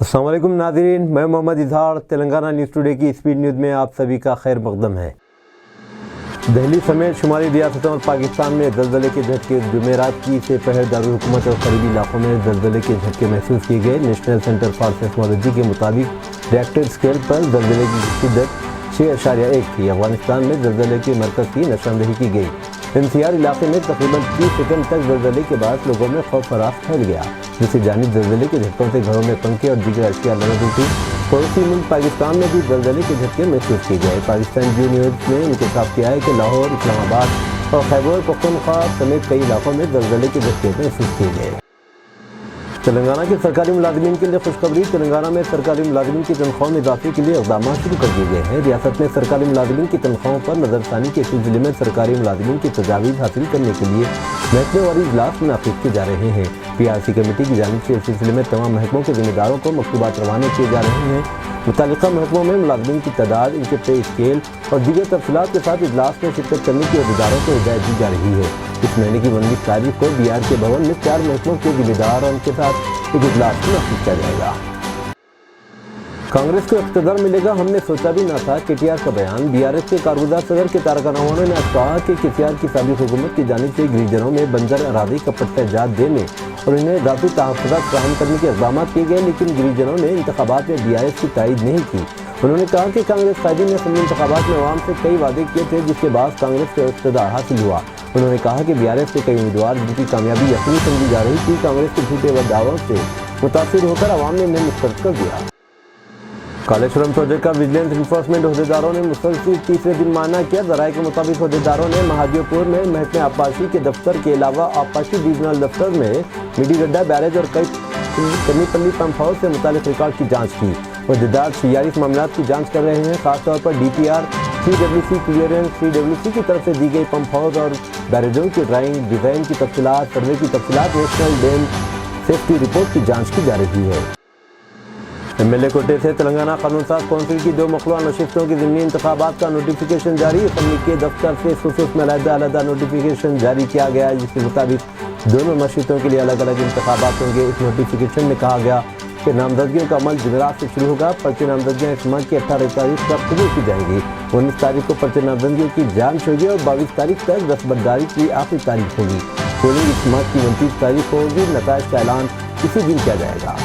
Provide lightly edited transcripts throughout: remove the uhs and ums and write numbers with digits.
अस्सलाम वालेकुम नाज़रीन, मैं मोहम्मद इजहार। तेलंगाना न्यूज़ टुडे की स्पीड न्यूज़ में आप सभी का खैर मकदम है। दिल्ली समेत शुमाली रियासतों और पाकिस्तान में ज़लज़ले के झटके। जुमेरात की से पहर दारुल हुकूमत और करीबी इलाकों में ज़लज़ले के झटके महसूस किए गए। नेशनल सेंटर फॉर सेस्मोलॉजी के मुताबिक रिएक्टर स्केल पर ज़लज़ले की शिद्दत 6.1 थी। अफगानिस्तान में ज़लज़ले के मरकज़ की निशानदेही की गई। एनसीआर इलाके में तकरीबन 30 सेकंड तक ज़लज़ले के बाद लोगों में खौफ फराख फैल गया। दूसरी जानिब ज़लज़ले के झटकों से घरों में पंखे और दीगर अशिया लगा दी थी। पड़ोसी मुल्क पाकिस्तान में भी ज़लज़ले के झटके महसूस किए गए। पाकिस्तान जी न्यूज़ ने इंकशाफ किया है कि लाहौर, इस्लामाबाद और खैबर पख्तूनख्वा समेत कई इलाकों में ज़लज़ले के झटके महसूस किए गए। तेलंगाना के सरकारी मुलाजिमीन के लिए खुशखबरी। तेलंगाना में सरकारी मुलाजिमीन की तनख्वाहों में इजाफे के लिए इक़दाम शुरू कर दिए गए हैं। रियासत में सरकारी मुलाजिमीन की तनख्वाहों पर नज़रसानी के सिलसिले में सरकारी मुलाजिमीन की तजावीज़ हासिल करने के लिए महकमेवारी इजलास मुनाक़िद किए जा रहे हैं। PRC कमेटी की जानिब से इस सिलसिले में तमाम महकमों के ज़िम्मेदारों को मकतूबात रवाना किए जा रहे हैं। मुतालिका महकमों में मुलाजिमीन की तादाद, इनके पे स्केल और दीगर तफसीलात के साथ इजलास में शिरकत करने की अहदेदारों को हिदायत दी जा रही है। इस महीने की 19 तारीख को BR के भवन में 4 महकमों के ज़िम्मेदार और उनके साथ एक इजलास मुनाक़िद किया जाएगा। कांग्रेस को इक़्तिदार मिलेगा, हमने सोचा भी ना था। KTR का बयान। BRS के कारगुज़ार सदर के तारका रामाना ने आज कहा कि KCR की साबिक़ हुकूमत की जानिब से गिरिजनों में बंजर अरादी का पट्टा इजाद देने और इन्हें ज़ाती तहफ़्फ़ुज़ात फराहम करने के इक़दाम किए गए, लेकिन गिरिजनों ने इंतख़ाबात में BRS की तायीद नहीं की। उन्होंने कहा कि कांग्रेस कायदीन ने क़बली इंतख़ाबात में अवाम से कई वादे किए थे, जिसके बाद कांग्रेस को इक़्तिदार हासिल हुआ। उन्होंने कहा कि BRS के कई उम्मीदवार जिनकी कामयाबी यकीनी समझी जा रही थी, कांग्रेस के झूठे व दावों से मुतासिर होकर अवाम ने इन्हें मुस्तरद कर दिया। कालेश्वरम प्रोजेक्ट का विजिलेंस इन्फोर्समेंट अहदेदारों ने मुसलसल तीसरे दिन माना किया। ज़राए के मुताबिक अहदेदारों ने महादेवपुर में महकमे आबपाशी के दफ्तर के अलावा आबपाशी डिवीजनल दफ्तर में मिडीगड्डा बैरेज और कई कनीपल्ली पंप हाउस से मुतालिक रिकॉर्ड की जाँच की। अहदेदार 46 मामलों की जाँच कर रहे हैं। खासतौर पर DPR, CWC क्लियरेंस, CWC की तरफ से दी गई पंप हाउस और बैरेजों की ड्राइंग, डिज़ाइन की तफसीलात, सर्वे की तफसीलात, नेशनल डैम सेफ्टी रिपोर्ट की जाँच की जा रही है। MLA कोटे से तेलंगाना कानून साज कौंसिल की 2 मखलूआ नशिस्तों की ज़िमनी इंतखाबात का नोटिफिकेशन जारी। असम्बली के दफ्तर से खुसूस में अलग नोटिफिकेशन जारी किया गया है, जिसके मुताबिक दोनों नशिस्तों के लिए अलग अलग इंतखाबात होंगे। इस नोटिफिकेशन में कहा गया कि नामजदगियों का अमल जुमेरात से शुरू होगा। पर्चे नामजदगियाँ इस माह की 18 तारीख तक कबूल की जाएंगी। 19 तारीख को पर्चे नामजदगियों की जांच होगी और 22 तारीख तक दस्तबरदारी की आखिरी तारीख होगी। पोलिंग इस माह की 29 तारीख को होगी। नताइज का ऐलान इसी दिन किया जाएगा।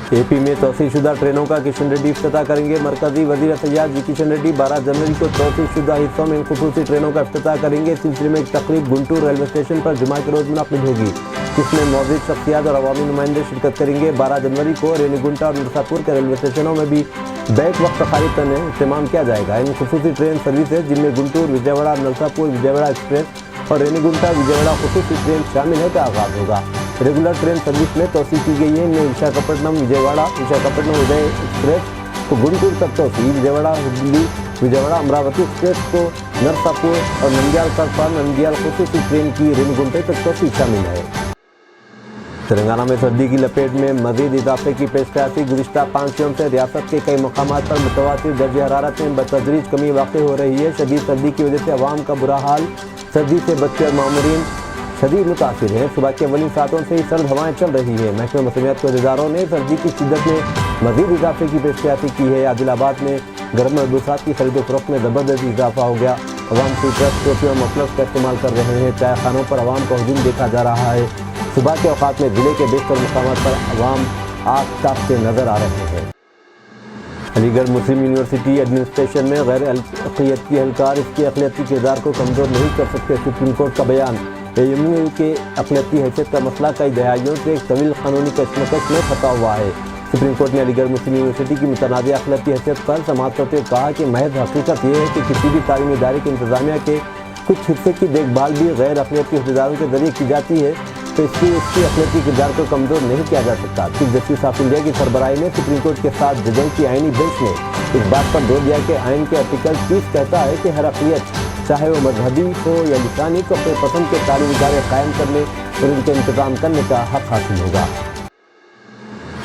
AP में तौसीशुदा ट्रेनों का किशन रेड्डी इफ्तिताह करेंगे। मरकजी वज़ीर सयाहत जी किशन रेड्डी 12 जनवरी को तौसीशुदा हिस्सों में इन खुसूसी ट्रेनों का इफ्तिताह करेंगे। इस सिलसिले में एक तकरीब गुंटूर रेलवे स्टेशन पर जुमा के रोज़ मुनक़िद होगी, जिसमें मौजूद शख्सियात और अवामी नुमाइंदे शिरकत करेंगे। 12 जनवरी को रेनीगुंटा और नरसापुर के रेलवे स्टेशनों में भी बैक वक्त खारिज करने इस्तेमाल किया जाएगा। इन खुसूसी ट्रेन सर्विसेज, जिनमें गुंटूर विजयवाड़ा, नरसापुर विजयवाड़ा एक्सप्रेस और रेनीगुंटा विजयवाड़ा खुसूसी ट्रेन शामिल है, का आगाज़ होगा। रेगुलर ट्रेन सर्विस में तोसी की गई है। इनमें विशाखापट्टनम विजयवाड़ा, विशाखापट्टनम उदय एक्सप्रेस को गुंटूर तक तोसी, विजयवाड़ा हुबली, विजयवाड़ा अमरावती एक्सप्रेस को नरसापुर और नंदियाल कड़पा नंदियाल खुसूसी ट्रेन की रेनीगुंटे तक तोसी शामिल है। तेलंगाना में सर्दी की लपेट में मजीद इजाफे की पेशकशी। गुज़िश्ता 5 यौम से रियासत के कई मकामात पर मुतवातिर दर्ज हरारत में बतदरीज कमी वाक़ हो रही है। शदीद सर्दी की वजह से अवाम का बुरा हाल। सर्दी से बच्चे और मामूरीन शदीद मुतासिर है। सुबह के अवली सातों से ही सर्द हवाएं चल रही है। महकमे मौसमियात के अहदेदारों ने सर्दी की शिद्दत में मजीद इजाफे की पेशकशी की है। आदिलाबाद में गर्म मलबूसात की खरीदो फरोख्त में ज़बरदस्त इजाफा हो गया। अवाम स्वेटर, टोपी और मफलस का इस्तेमाल कर रहे हैं। चाय खानों पर अवाम का हुजूम देखा जा रहा है। सुबह के औकात में ज़िले के बेशतर मुकामात पर अवाम आग से नज़र आ रहे हैं। अलीगढ़ मुस्लिम यूनिवर्सिटी एडमिनिस्ट्रेशन में गैर अक़लियती एहलकार इसके अक़लियती किरदार को कमज़ोर नहीं कर सकते। सुप्रीम कोर्ट का बयान। AMU के अक़लियती हैसियत का मसला कई दहाइयों से एक तवील क़ानूनी कशमकश में फंसा हुआ है। सुप्रीम कोर्ट ने अलीगढ़ मुस्लिम यूनिवर्सिटी की मुतनाज़ अक़लियती हैसियत पर समाअत करते हुए कहा कि महज हकीकत यह है कि किसी भी तालीमी इदारे के इंतज़ामिया के कुछ हिस्से की देखभाल भी गैर अक़लियती अहदेदारों के ज़रिए की जाती है, तो इसकी अक़लियती किरदार को कमज़ोर नहीं किया जा सकता। चीफ जस्टिस ऑफ इंडिया की सरबराही में सुप्रीम कोर्ट के 7 जजों की आइनी बेंच ने इस बात पर जोर दिया कि आइन के आर्टिकल 30 कहता है कि हर अक़लियत, चाहे वो मजहबी हो या लिसानी, को अपने पसंद के तालीमी इदारे कायम करने और उनके इंतज़ाम करने का हक़ हासिल होगा।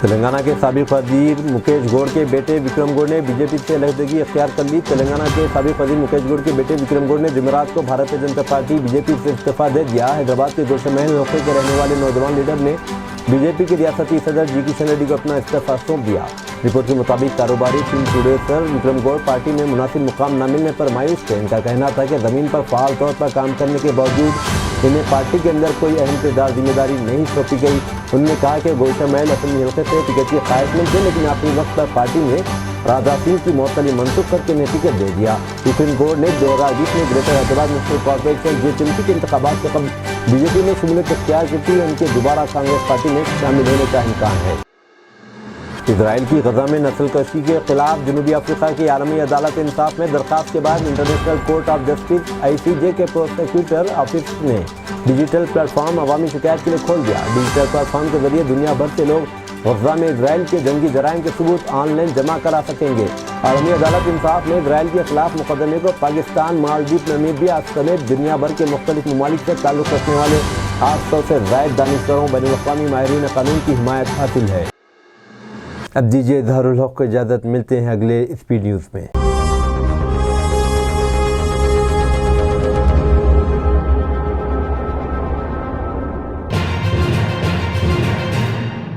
तेलंगाना के साबिक़ वज़ीर मुकेश गौड़ के बेटे विक्रम गौड़ ने बीजेपी से अलहदगी अख्तियार कर ली। तेलंगाना के साबिक़ वज़ीर मुकेश गौड़ के बेटे विक्रम गौड़ ने जुमेरात को भारतीय जनता पार्टी बीजेपी से इस्तीफ़ा दे दिया। हैदराबाद के गोशा महल इलाके के रहने वाले नौजवान लीडर ने बी जे पी के रियासती सदर जी किशन रेड्डी को अपना इस्तीफा सौंप दिया। रिपोर्ट के मुताबिक कारोबारी team producer Vikram Gaur party में मुनासिब मुकाम न मिलने पर मायूस थे। इनका कहना था कि ज़मीन पर फ़ाल तौर पर काम करने के बावजूद इन्हें पार्टी के अंदर कोई अहम किरदार जिम्मेदारी नहीं सौंपी गई। उन्होंने कहा कि गोल्शा महल असेंबली हल्के से टिकट के ख्वाहिशमंद थे, लेकिन आखिरी वक्त पर पार्टी ने राजा सिंह की मौतली मनसूख करके इन्हें टिकट दे दिया। विक्रम गौड़ ने 2020 में greater Hyderabad municipal corporation GHMC के इंतखाबात से कबल बीजेपी में शमूलियत इख्तियार की थी। उनके दोबारा कांग्रेस पार्टी में शामिल होने का इम्कान है। इजराइल की गजा में नस्ल कशी के खिलाफ जनूबी अफ्रीका की आलमी अदालत इंसाफ में दरखास्त के बाद international court of justice ICJ के प्रोसिक्यूटर ऑफिस ने डिजिटल प्लेटफॉर्म अवामी शिकायत के लिए खोल दिया। डिजिटल प्लेटफॉर्म के जरिए दुनिया भर से लोग गजा में इजराइल के जंगी जराइम के सबूत ऑनलाइन जमा करा सकेंगे। आलमी अदालत इंसाफ ने इजराइल के खिलाफ मुकदमे को पाकिस्तान, मालदीव, नामीबिया समेत दुनिया भर के मुख्तलिफ ममालिक से ताल्लुक़ रखने वाले 800 से ज़ायद दानिशवरों बैनुल-अक़वामी माहिरीन कानून की हिमायत हासिल है। अब दीजिए इज़हारुल हक़ को इजाज़त, मिलते हैं अगले स्पीड न्यूज़ में।